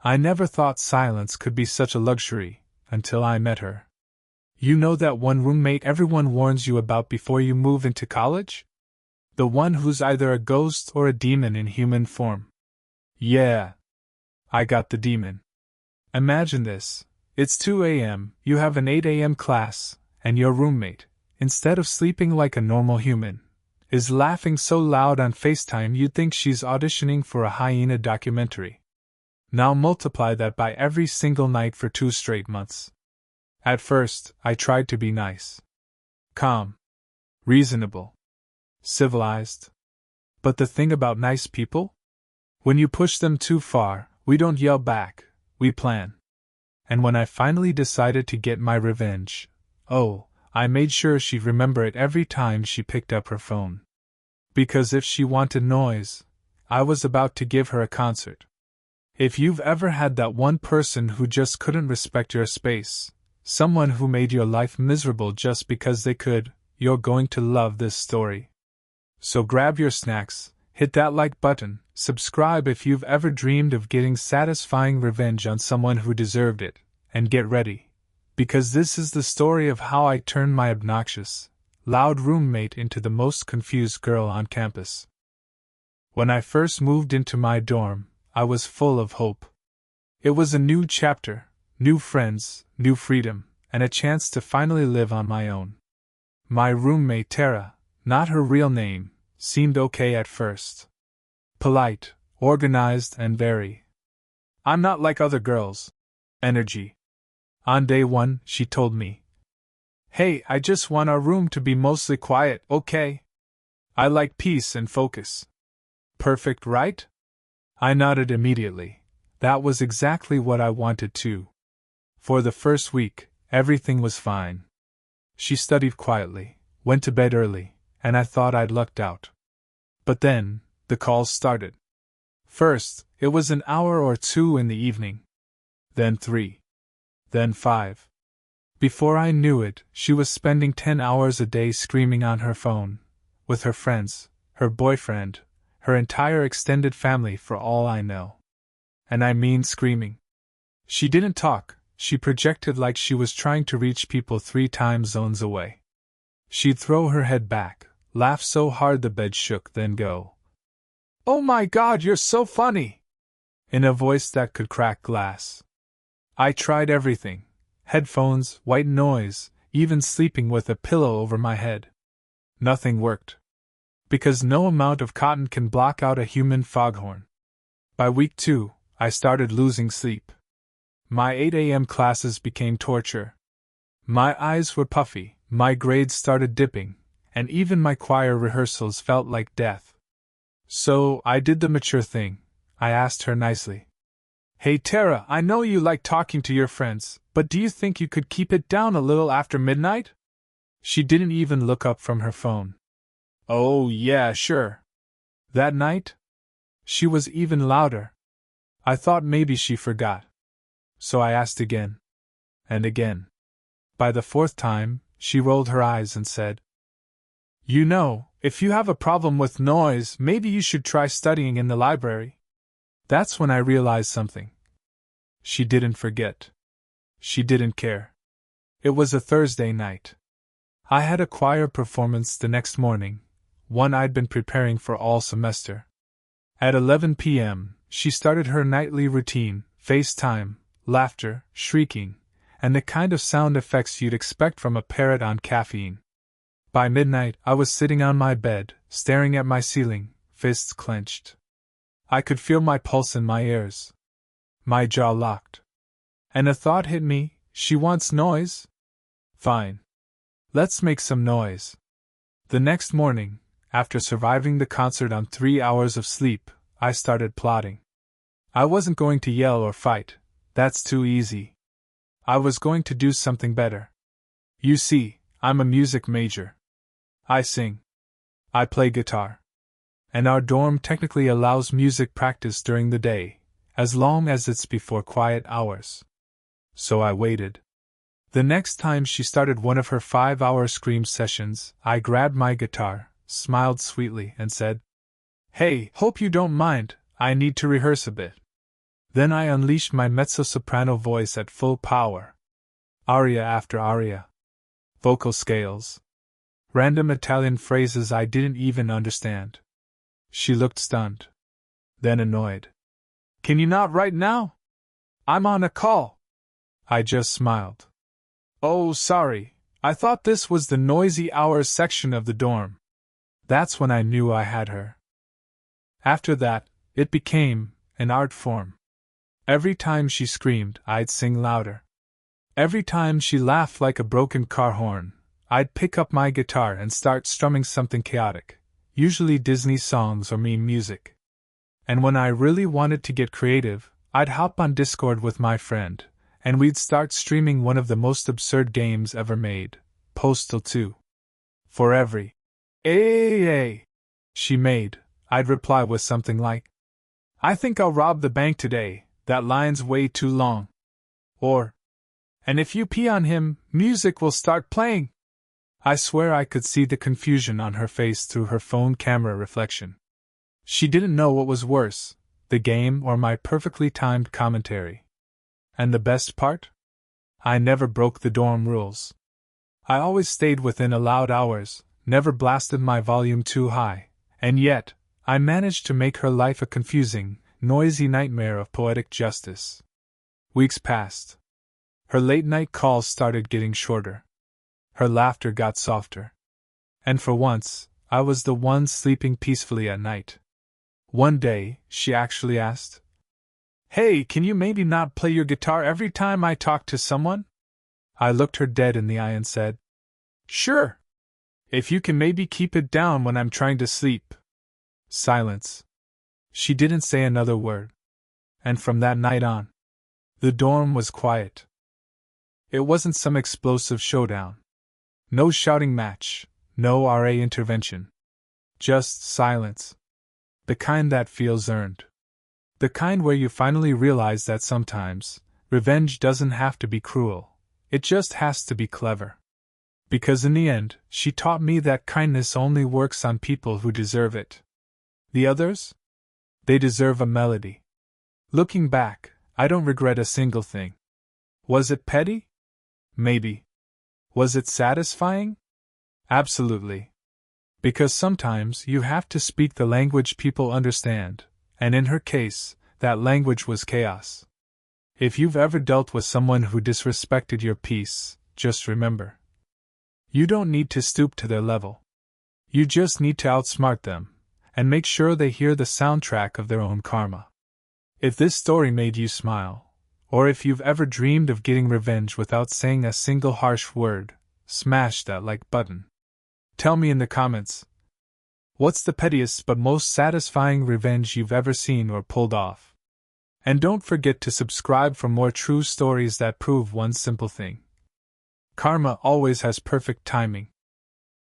I never thought silence could be such a luxury, until I met her. You know that one roommate everyone warns you about before you move into college? The one who's either a ghost or a demon in human form. Yeah. I got the demon. Imagine this. It's 2 a.m., you have an 8 a.m. class, and your roommate, instead of sleeping like a normal human, is laughing so loud on FaceTime you'd think she's auditioning for a hyena documentary. Now multiply that by every single night for 2 straight months. At first, I tried to be nice. Calm. Reasonable. Civilized. But the thing about nice people? When you push them too far, we don't yell back, we plan. And when I finally decided to get my revenge, I made sure she'd remember it every time she picked up her phone. Because if she wanted noise, I was about to give her a concert. If you've ever had that one person who just couldn't respect your space, someone who made your life miserable just because they could, you're going to love this story. So grab your snacks, hit that like button, subscribe if you've ever dreamed of getting satisfying revenge on someone who deserved it, and get ready. Because this is the story of how I turned my obnoxious, loud roommate into the most confused girl on campus. When I first moved into my dorm, I was full of hope. It was a new chapter, new friends, new freedom, and a chance to finally live on my own. My roommate Tara, not her real name, seemed okay at first. Polite, organized, and very "I'm not like other girls" energy. On day 1, she told me, "Hey, I just want our room to be mostly quiet, okay? I like peace and focus." Perfect, right? I nodded immediately. That was exactly what I wanted too. For the first week, everything was fine. She studied quietly, went to bed early, and I thought I'd lucked out. But then, the calls started. First, it was an hour or 2 in the evening. Then 3. Then 5. Before I knew it, she was spending 10 hours a day screaming on her phone, with her friends, her boyfriend, her entire extended family for all I know. And I mean screaming. She didn't talk, she projected like she was trying to reach people 3 time zones away. She'd throw her head back, laugh so hard the bed shook, then go, "Oh my God, you're so funny!" in a voice that could crack glass. I tried everything: headphones, white noise, even sleeping with a pillow over my head. Nothing worked. Because no amount of cotton can block out a human foghorn. By week 2, I started losing sleep. My 8 a.m. classes became torture. My eyes were puffy, my grades started dipping, and even my choir rehearsals felt like death. So, I did the mature thing. I asked her nicely, "Hey Tara, I know you like talking to your friends, but do you think you could keep it down a little after midnight?" She didn't even look up from her phone. "Oh, yeah, sure." That night, she was even louder. I thought maybe she forgot. So I asked again. And again. By the 4th time, she rolled her eyes and said, "You know, if you have a problem with noise, maybe you should try studying in the library." That's when I realized something. She didn't forget. She didn't care. It was a Thursday night. I had a choir performance the next morning, one I'd been preparing for all semester. At 11 p.m., she started her nightly routine: FaceTime, laughter, shrieking, and the kind of sound effects you'd expect from a parrot on caffeine. By midnight, I was sitting on my bed, staring at my ceiling, fists clenched. I could feel my pulse in my ears. My jaw locked. And a thought hit me: she wants noise? Fine. Let's make some noise. The next morning, after surviving the concert on 3 hours of sleep, I started plotting. I wasn't going to yell or fight, that's too easy. I was going to do something better. You see, I'm a music major. I sing. I play guitar. And our dorm technically allows music practice during the day, as long as it's before quiet hours. So I waited. The next time she started one of her 5-hour scream sessions, I grabbed my guitar, smiled sweetly, and said, "Hey, hope you don't mind, I need to rehearse a bit." Then I unleashed my mezzo-soprano voice at full power. Aria after aria. Vocal scales. Random Italian phrases I didn't even understand. She looked stunned. Then annoyed. Can you not right now? I'm on a call. I just smiled. Oh, sorry. I thought this was the noisy hours section of the dorm. That's when I knew I had her. After that, it became an art form. Every time she screamed, I'd sing louder. Every time she laughed like a broken car horn, I'd pick up my guitar and start strumming something chaotic, usually Disney songs or meme music. And when I really wanted to get creative, I'd hop on Discord with my friend, and we'd start streaming one of the most absurd games ever made, Postal 2. For every "Ay" she made, I'd reply with something like, I think I'll rob the bank today, that line's way too long. Or, and if you pee on him, music will start playing. I swear I could see the confusion on her face through her phone camera reflection. She didn't know what was worse, the game or my perfectly timed commentary. And the best part? I never broke the dorm rules. I always stayed within allowed hours, never blasted my volume too high, and yet, I managed to make her life a confusing, noisy nightmare of poetic justice. Weeks passed. Her late-night calls started getting shorter. Her laughter got softer. And for once, I was the one sleeping peacefully at night. One day, she actually asked, Hey, can you maybe not play your guitar every time I talk to someone? I looked her dead in the eye and said, Sure. If you can maybe keep it down when I'm trying to sleep. Silence. She didn't say another word. And from that night on, the dorm was quiet. It wasn't some explosive showdown. No shouting match, no RA intervention. Just silence. The kind that feels earned. The kind where you finally realize that sometimes, revenge doesn't have to be cruel, it just has to be clever. Because in the end, she taught me that kindness only works on people who deserve it. The others? They deserve a melody. Looking back, I don't regret a single thing. Was it petty? Maybe. Was it satisfying? Absolutely. Because sometimes you have to speak the language people understand, and in her case, that language was chaos. If you've ever dealt with someone who disrespected your peace, just remember. You don't need to stoop to their level. You just need to outsmart them, and make sure they hear the soundtrack of their own karma. If this story made you smile, or if you've ever dreamed of getting revenge without saying a single harsh word, smash that like button. Tell me in the comments, what's the pettiest but most satisfying revenge you've ever seen or pulled off? And don't forget to subscribe for more true stories that prove one simple thing. Karma always has perfect timing.